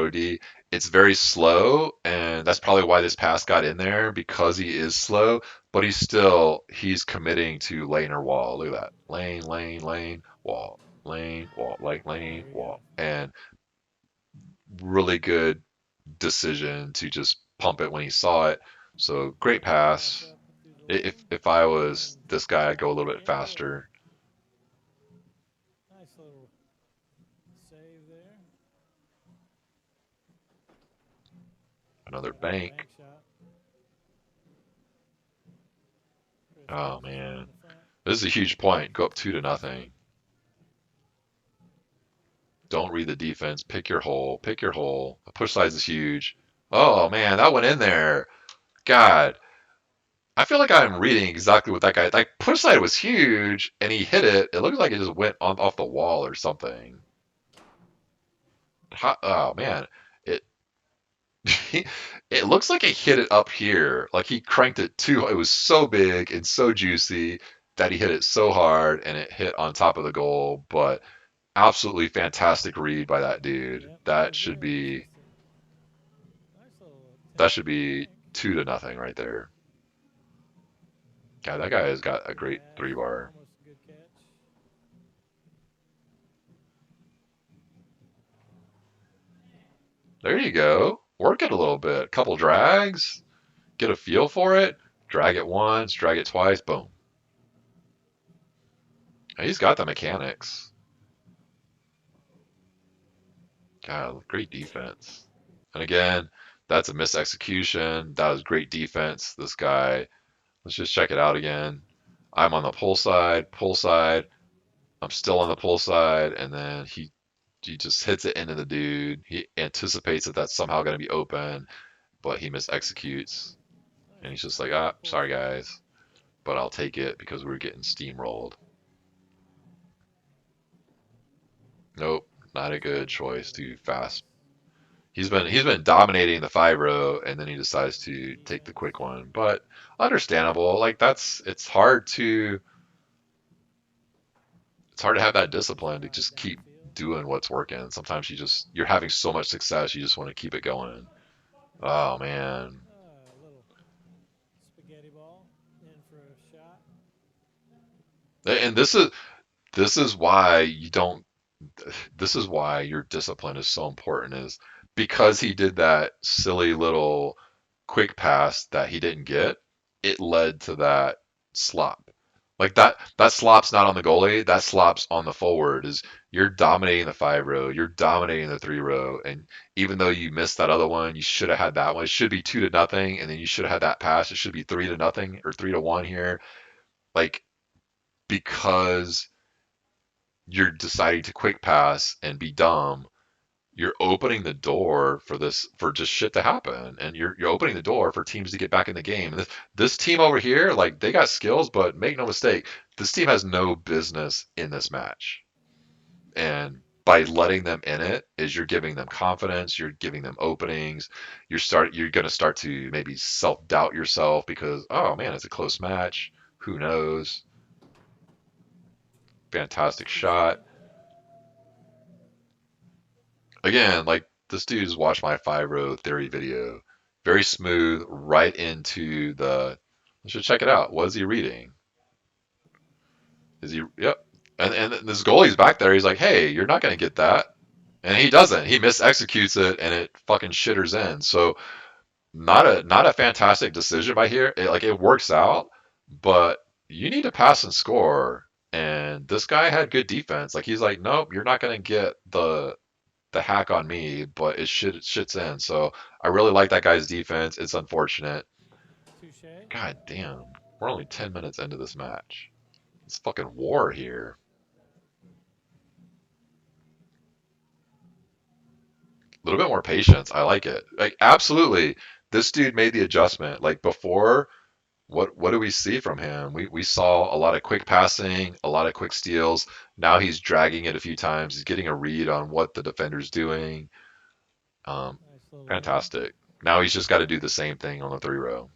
It's very slow, and that's probably why this pass got in there because he is slow, but he's committing to lane or wall. Look at that. Lane, lane, lane, wall, lane, wall, like all right, lane, we got wall. And really good decision to just pump it when he saw it. So great a pass pass. up through the If lane, I was and this guy, I'd go a back little bit in. faster. Nice little save there. Another Got a bank. bank shot. Chris Oh pushes it in man. the front. This is a huge point. Go up 2-0. Don't read the defense. Pick your hole. Pick your hole. The push size is huge. Oh man, that went in there. God, I feel like I'm reading exactly what that guy. Like push side was huge, and he hit it. It looks like it just went on off the wall or something. Oh man, it it looks like he hit it up here. Like he cranked it too. It was so big and so juicy that he hit it so hard, and it hit on top of the goal. But absolutely fantastic read by that dude. Yep, that That was should it. It was be just a nice little that attempt should at the be bank. 2-0 right there. God, that guy has got a Good great pass. 3 bar. Almost a good catch. There you go. Work it a little bit. Couple drags. Get a feel for it. Drag it once, drag it twice. Boom. He's got the mechanics. God, great defense. And again, that's a misexecution. That was great defense. This guy. Let's just check it out again. I'm on the pull side. Pull side. I'm still on the pull side, and then he just hits it into the dude. He anticipates that that's somehow going to be open, but he misexecutes, and Nice he's just like, little ah, pull sorry through. guys, but I'll take it because we're getting steamrolled. Nope, not a Nice good little choice. Too defense. fast. He's been dominating the 5 and then he decides to take the Defense. quick one, but understandable. Like that's it's hard to have that Nice discipline to drive just keep downfield. doing what's working. Sometimes you're having so much success, you just want to keep it going. Oh man. A little spaghetti ball in for a shot. And this is why you don't this is why your discipline is so important is because he did that silly little quick pass that he didn't get, it led to that slop. Like that slop's not on the goalie, that slop's on the forward is you're dominating the 5 row, you're dominating the 3 row, and even though you missed that other one, you should have had that one. It should be 2-0, and then you should have had that pass. It should be 3-0 or 3-1 here. Like because you're deciding to quick pass and be dumb, you're opening the door for this for just shit to happen, and you're opening the door for teams to get back in the game. This team over here, like they got skills, but make no mistake, this team has no business in this match. And by letting them in it is you're giving them confidence, you're giving them openings, you're going to start to maybe self-doubt yourself because oh man, it's a close match. Who knows? Fantastic shot. Touche. Again, like this dude's watched my 5 row theory video. Very smooth, right into the. I should check it out. What is he reading? Is he? Yep. And this goalie's back there. He's like, hey, you're not gonna get that, and he doesn't. He misexecutes it, and it fucking shitters in. So not a fantastic decision by here. Like it works out, but you need to pass and score. And this guy had good defense. Like he's like, nope, you're not gonna get the hack on me, but shits in. So I really like that guy's defense. It's unfortunate. Touche. God damn, we're only 10 minutes into this match. It's fucking war here. A little bit more patience. I like it. Like absolutely, this dude made the adjustment. Like before, what do we see from him? We saw a lot of quick passing, a lot of quick steals. Now he's dragging it a few times. He's getting a read on what the defender's doing. Um, Nice little lane. fantastic. Now he's just got to do the same thing on the 3 row.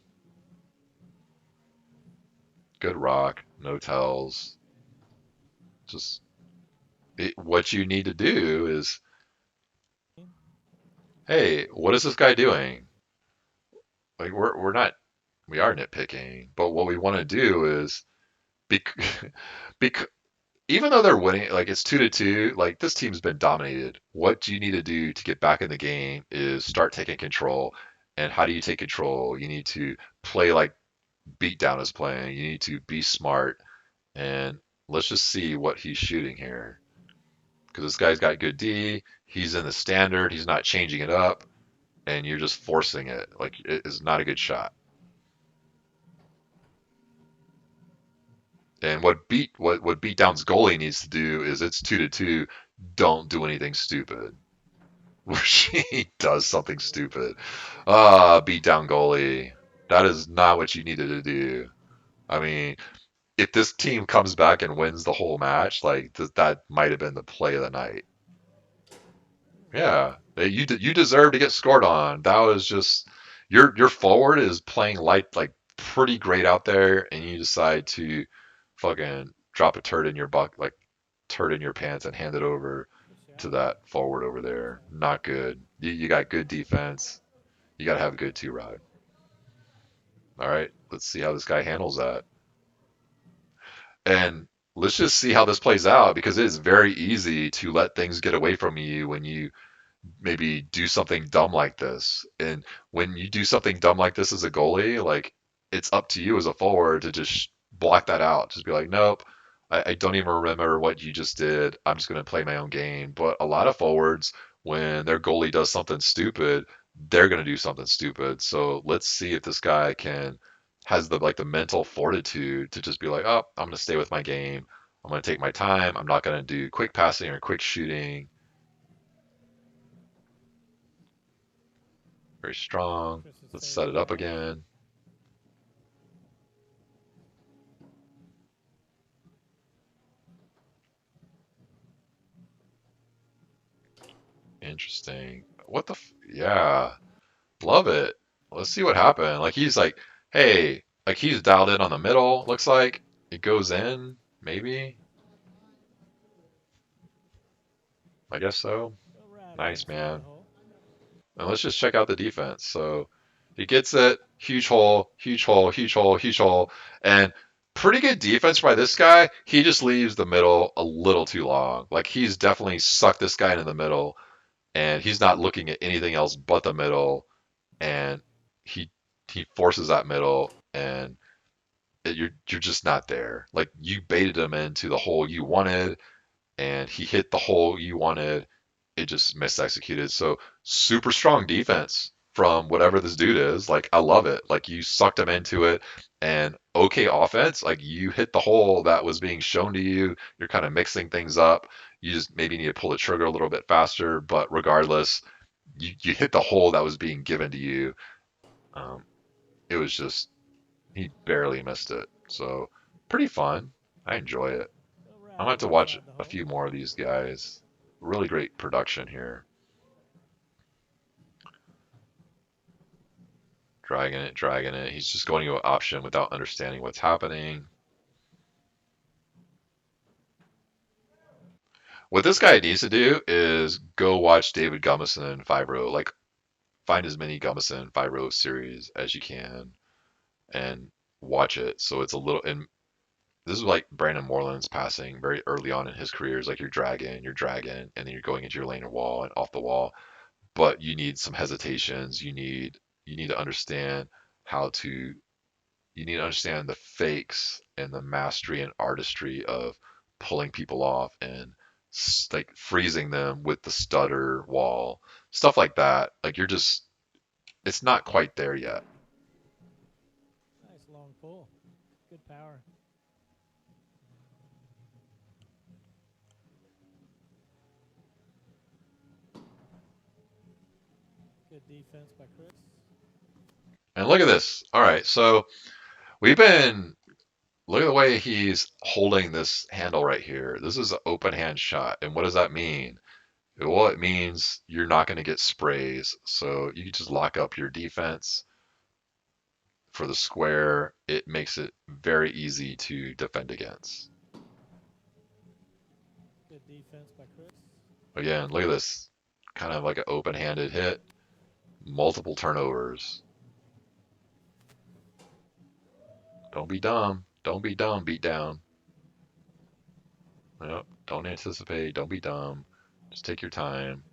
Good rock, no tells. Just what you need to do is, hey, what is this guy doing? Like we're not we are nitpicking, but what we want to do is bec bec even though they're winning, like it's 2-2, like this team's been dominated. What you need to do to get back in the game is start taking control. And how do you take control? You need to play like Beatdown is playing. You need to be smart. And let's just see what he's shooting here. Because this guy's got good D. He's in the standard. He's not changing it up, and you're just forcing it. Like it is not a good shot. And what beatdown's goalie needs to do is it's 2-2. Don't do anything stupid. Where she does something stupid. Beatdown goalie. That is not what you needed to do. I mean, if this team comes back and wins the whole match, like that might have been the play of the night. Yeah, you deserve to get scored on. That was just your forward is playing like pretty great out there, and you decide to fucking drop a turd in your buck like turd in your pants and hand it over Good to shot. that forward over there. Not good. You got good defense. You got to have a good 2 rod. All right, let's see how this guy handles that, and let's just see how this plays out because it is very easy to let things get away from you when you maybe do something dumb like this. And when you do something dumb like this as a goalie, like it's up to you as a forward to just block that out. Just be like, nope, I don't even remember what you just did. I'm just going to play my own game. But a lot of forwards, when their goalie does something stupid, they're going to do something stupid. So let's see if this guy can has the mental fortitude to just be like, oh, I'm going to stay with my game. I'm going to take my time. I'm not going to do quick passing or quick shooting. Very strong. Twisted Let's save set it there. up Nice. again. Interesting. What the? Yeah, love it. Let's see what happened. Like he's like, hey, like he's dialed in on the middle. Looks like it goes in. Maybe. I guess so. Go right Nice into the man. hole. And let's just check out the defense. So he gets it. Huge hole. Huge hole. Huge hole. Huge hole. And pretty good defense by this guy. He just leaves the middle a little too long. Like he's definitely sucked this guy into the middle, and he's not looking at anything else but the middle, and he he forces that middle, and you're just not there. Like you baited him into the hole you wanted, and he hit the hole you wanted. It just misexecuted. So super strong defense from whatever this dude is. Like I love it. Like you sucked him into it, and okay offense. Like you hit the hole that was being shown to you. You're kind of mixing things up. You just maybe need to pull the trigger a little bit faster, but regardless, you hit the hole that was being given to you. Um, it was just he barely missed it. So pretty fun. I enjoy it. Go I'm right gonna have to watch inside the a hole. few more of these guys. Really great production here. Dragging it, dragging it. He's just going to an option without understanding what's happening. What this guy needs to do is go watch David Gummison 5-row. Like find as many Gummison 5-row series as you can and watch it. So it's a little and this is like Brandon Moreland's passing very early on in his career. It's like you're dragging, and then you're going into your lane of wall and off the wall. But you need some hesitations. You need to understand how to you need to understand the fakes and the mastery and artistry of pulling people off and like freezing them with the stutter wall, stuff like that. Like you're just it's not quite there yet. Nice long pull. Good power. Good defense by Chris. And look at this. All right, so we've been look at the way he's holding this handle right here. This is an open hand shot. And what does that mean? Well, it means you're not going to get sprays. So you can just lock up your defense for the square. It makes it very easy to defend against. Good defense by Chris. Again, look at this. Kind of like an open-handed hit. Multiple turnovers. Don't be dumb. Don't be dumb. Beat down. Yep. Don't anticipate. Don't be dumb. Just take your time.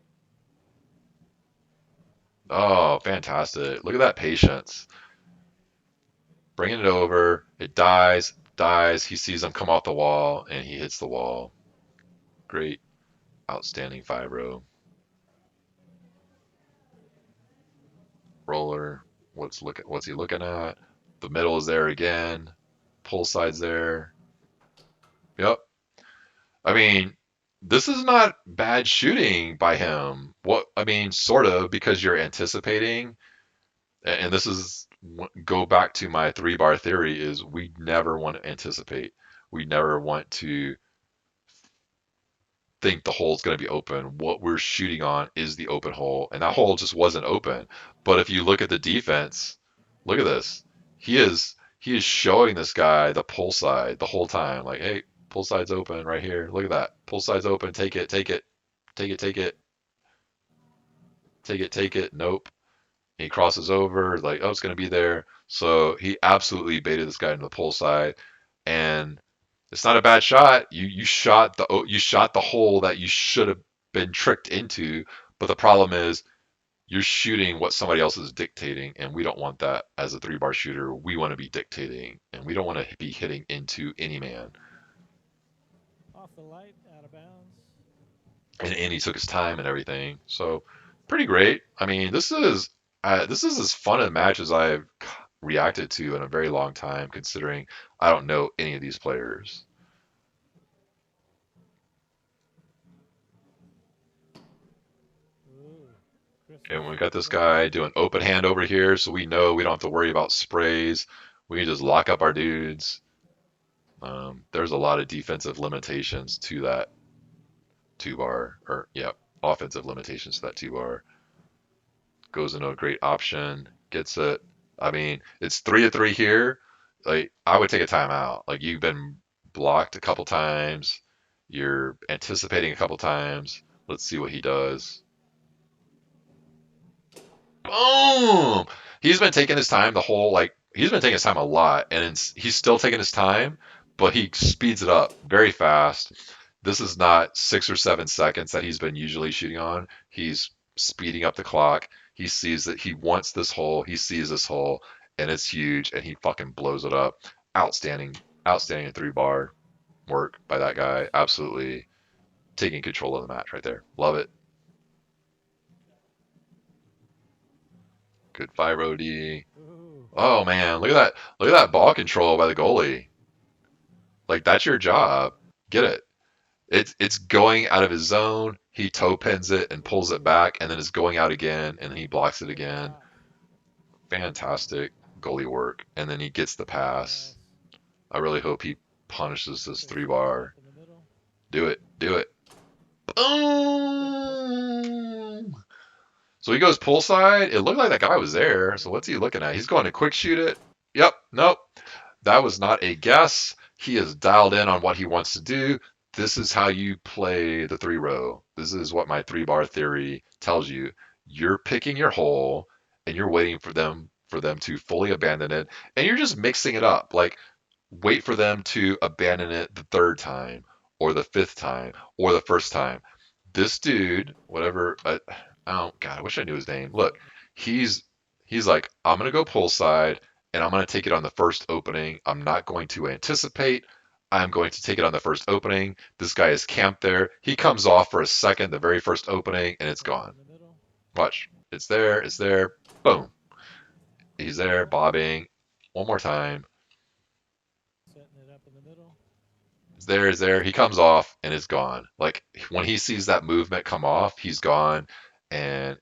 Oh, fantastic. Look at that patience. Bringing it over. It dies, dies. He sees them come off the wall, and he hits the wall. Great. Outstanding 5-row. Roller. What's he looking at? The middle is there again. Pull side's there. Yep. I mean, this is not bad shooting by him. What I mean, sort of, because you're anticipating, and this is go back to my 3-bar theory is we never want to anticipate. We never want to think the hole's going to be open. What we're shooting on is the open hole, and that hole just wasn't open. But if you look at the defense, look at this. He is showing this guy the pull side the whole time. Like, hey, pull side's open right here. Look at that. Pull side's open. Take it. Take it. Take it. Take it. Take it. Take it. Nope. He crosses over. Like, oh, it's going to be there. So he absolutely baited this guy into the pull side, and it's not a bad shot. You shot the hole that you should have been tricked into, but the problem is you're shooting what somebody else is dictating, and we don't want that as a 3-bar shooter. We want to be dictating, and we don't want to be hitting into any man. Off the light, out of bounds. And he took his time and everything, so pretty great. I mean, this is as fun a match as I've reacted to in a very long time, considering I don't know any of these players. Ooh. Chris And we was got this right on guy it. doing open hand over here, so we know we don't have to worry about sprays. We can just lock up our dudes. There's a lot of defensive limitations to that 2-bar, or yeah, offensive limitations to that 2-bar. Goes into a great option, gets it. I mean, it's 3-3 here. Like I would take a timeout. Like you've been blocked a couple times. You're anticipating a couple times. Let's see what he does. Boom! He's been taking his time the whole like he's been taking his time a lot, and he's still taking his time, but he speeds it up very fast. This is not 6 or 7 seconds that he's been usually shooting on. He's speeding up the clock. He sees that he wants this hole. He sees this hole, and it's huge, and he fucking blows it up. Outstanding, outstanding 3 bar work by that guy. Absolutely taking control of the match right there. Love it. Good 5 OD. Ooh. Oh man, look at that! Look at that ball control by the goalie. Like that's your job. Get it. It's going out of his zone. He toe pins it and pulls it back, and then it's going out again, and then he blocks it Good again. block. Fantastic goalie work. And then he gets the pass. Yes. I really hope he punishes this Push three that one up bar. in the middle. Do it. Do it. Good pull. Boom! So he goes pull side. It looked like that guy was there. So what's he looking at? He's going to quick shoot it. Yep. Nope. That was not a guess. He is dialed in on what he wants to do. This is how you play the 3 row. This is what my 3 bar theory tells you. You're picking your hole and you're waiting for them to fully abandon it, and you're just mixing it up. Like wait for them to abandon it the third time or the fifth time or the first time. This dude, whatever, oh God, I wish I knew his name. Look, he's he's like, I'm gonna go pull side and I'm gonna take it on the first opening. I'm not going to anticipate. I'm going to take it on the first opening. This guy is camped there. He comes off for a second, the very first opening, and it's Right gone. in the middle. Watch. It's there. It's there. Boom. He's Good there, pull. bobbing. One more time. Setting it up in the middle. It's there. It's there. He comes off and it's gone. Like when he sees that movement come off, he's gone. And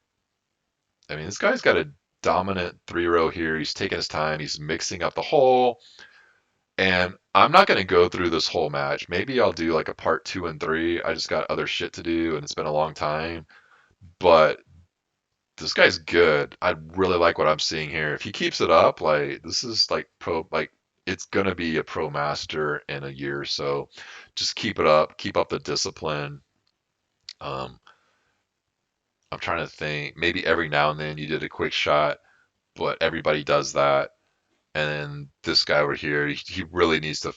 I mean, this guy's got a dominant 3 row here. He's taking his time. He's mixing up the hole. And I'm not going to go through this whole match. Maybe I'll do like a part 2 and 3. I just got other shit to do and it's been a long time. But this guy's good. I really like what I'm seeing here. If he keeps it up, like this is like pro, like it's gonna be a pro master in a year or so. Just keep it up. Keep up the discipline. Um, I'm trying to think. Maybe every now and then you did a quick shot, but everybody does that. And then this guy over here, he really needs to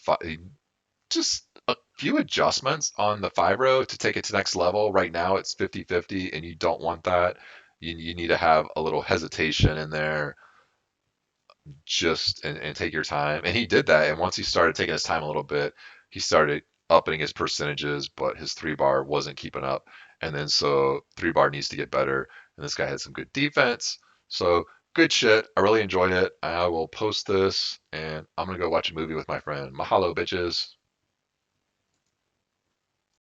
just a few adjustments on the 5 row to take it to next level. Right now it's 50-50, and you don't want that. You need to have a little hesitation in there, just and take your time. And he did that. And once he started taking his time a little bit, he started upping his percentages, but his 3 bar wasn't keeping up. And then so 3 bar needs to get better. And this guy had some good defense. So good shit. I really enjoyed it. I will post this and I'm gonna go watch a movie with my friend. Mahalo, bitches.